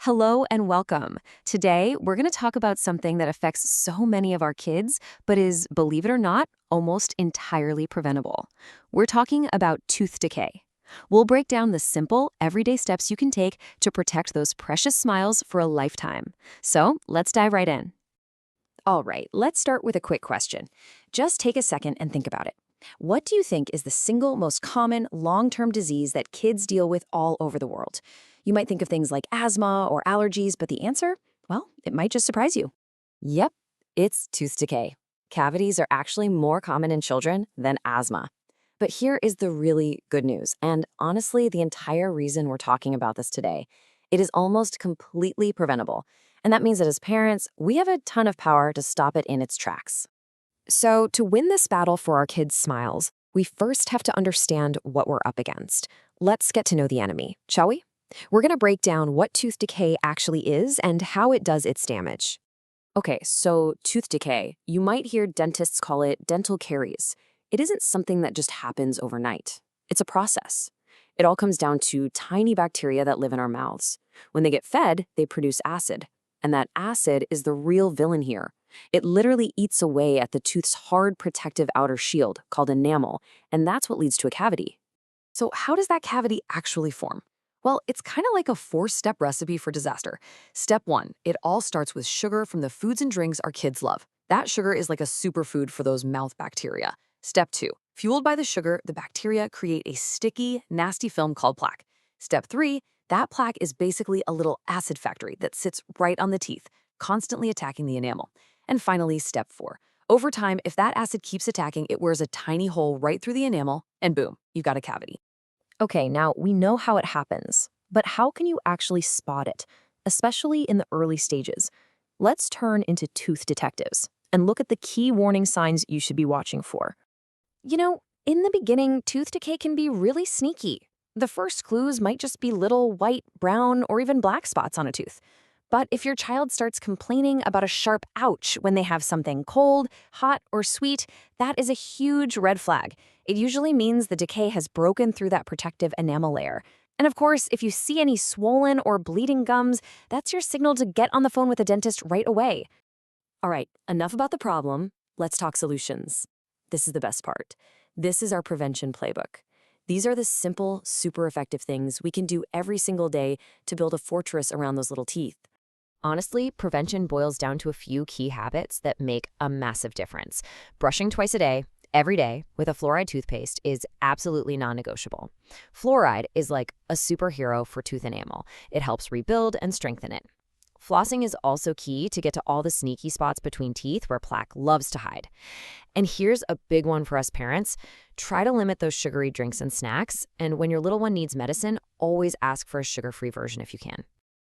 Hello and welcome. Today, we're going to talk about something that affects so many of our kids, but is, believe it or not, almost entirely preventable. We're talking about tooth decay. We'll break down the simple, everyday steps you can take to protect those precious smiles for a lifetime. So, let's dive right in. All right, let's start with a quick question. Just take a second and think about it. What do you think is the single most common long-term disease that kids deal with all over the world? You might think of things like asthma or allergies, but the answer? Well, it might just surprise you. Yep, it's tooth decay. Cavities are actually more common in children than asthma. But here is the really good news, and honestly, the entire reason we're talking about this today. It is almost completely preventable, and that means that as parents, we have a ton of power to stop it in its tracks. So, to win this battle for our kids' smiles, we first have to understand what we're up against. Let's get to know the enemy, shall we? We're going to break down what tooth decay actually is and how it does its damage. Okay, so tooth decay, you might hear dentists call it dental caries. It isn't something that just happens overnight. It's a process. It all comes down to tiny bacteria that live in our mouths. When they get fed, they produce acid. And that acid is the real villain here. It literally eats away at the tooth's hard protective outer shield, called enamel, and that's what leads to a cavity. So how does that cavity actually form? Well, it's kind of like a four-step recipe for disaster. Step one, it all starts with sugar from the foods and drinks our kids love. That sugar is like a superfood for those mouth bacteria. Step two, fueled by the sugar, the bacteria create a sticky, nasty film called plaque. Step three, that plaque is basically a little acid factory that sits right on the teeth, constantly attacking the enamel. And finally, step four. Over time, if that acid keeps attacking, it wears a tiny hole right through the enamel, and boom, you've got a cavity. Okay, now we know how it happens, but how can you actually spot it, especially in the early stages? Let's turn into tooth detectives and look at the key warning signs you should be watching for. In the beginning, tooth decay can be really sneaky. The first clues might just be little white, brown, or even black spots on a tooth. But if your child starts complaining about a sharp ouch when they have something cold, hot, or sweet, that is a huge red flag. It usually means the decay has broken through that protective enamel layer. And of course, if you see any swollen or bleeding gums, that's your signal to get on the phone with a dentist right away. All right, enough about the problem. Let's talk solutions. This is the best part. This is our prevention playbook. These are the simple, super effective things we can do every single day to build a fortress around those little teeth. Honestly, prevention boils down to a few key habits that make a massive difference. Brushing twice a day, every day, with a fluoride toothpaste is absolutely non-negotiable. Fluoride is like a superhero for tooth enamel. It helps rebuild and strengthen it. Flossing is also key to get to all the sneaky spots between teeth where plaque loves to hide. And here's a big one for us parents. Try to limit those sugary drinks and snacks, and when your little one needs medicine, always ask for a sugar-free version if you can.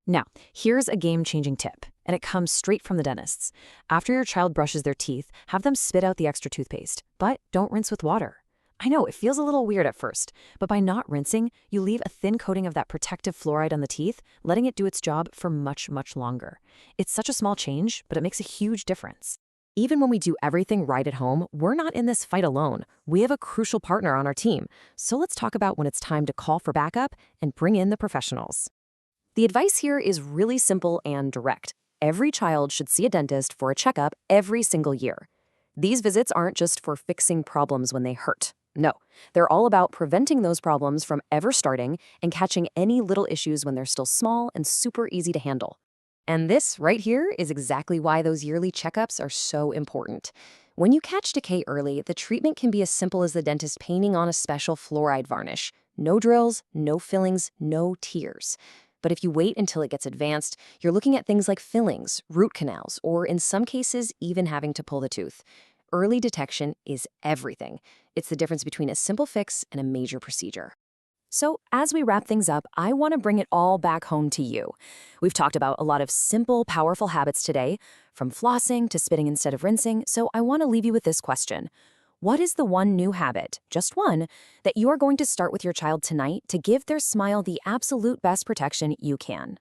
Now, here's a game-changing tip, and it comes straight from the dentists. After your child brushes their teeth, have them spit out the extra toothpaste, but don't rinse with water. I know, it feels a little weird at first, but by not rinsing, you leave a thin coating of that protective fluoride on the teeth, letting it do its job for much, much longer. It's such a small change, but it makes a huge difference. Even when we do everything right at home, we're not in this fight alone. We have a crucial partner on our team. So let's talk about when it's time to call for backup and bring in the professionals. The advice here is really simple and direct. Every child should see a dentist for a checkup every single year. These visits aren't just for fixing problems when they hurt. No, they're all about preventing those problems from ever starting and catching any little issues when they're still small and super easy to handle. And this right here is exactly why those yearly checkups are so important. When you catch decay early, the treatment can be as simple as the dentist painting on a special fluoride varnish. No drills, no fillings, no tears. But if you wait until it gets advanced, you're looking at things like fillings, root canals, or in some cases, even having to pull the tooth. Early detection is everything. It's the difference between a simple fix and a major procedure. So as we wrap things up, I want to bring it all back home to you. We've talked about a lot of simple, powerful habits today, from flossing to spitting instead of rinsing, so I want to leave you with this question. What is the one new habit, just one, that you are going to start with your child tonight to give their smile the absolute best protection you can?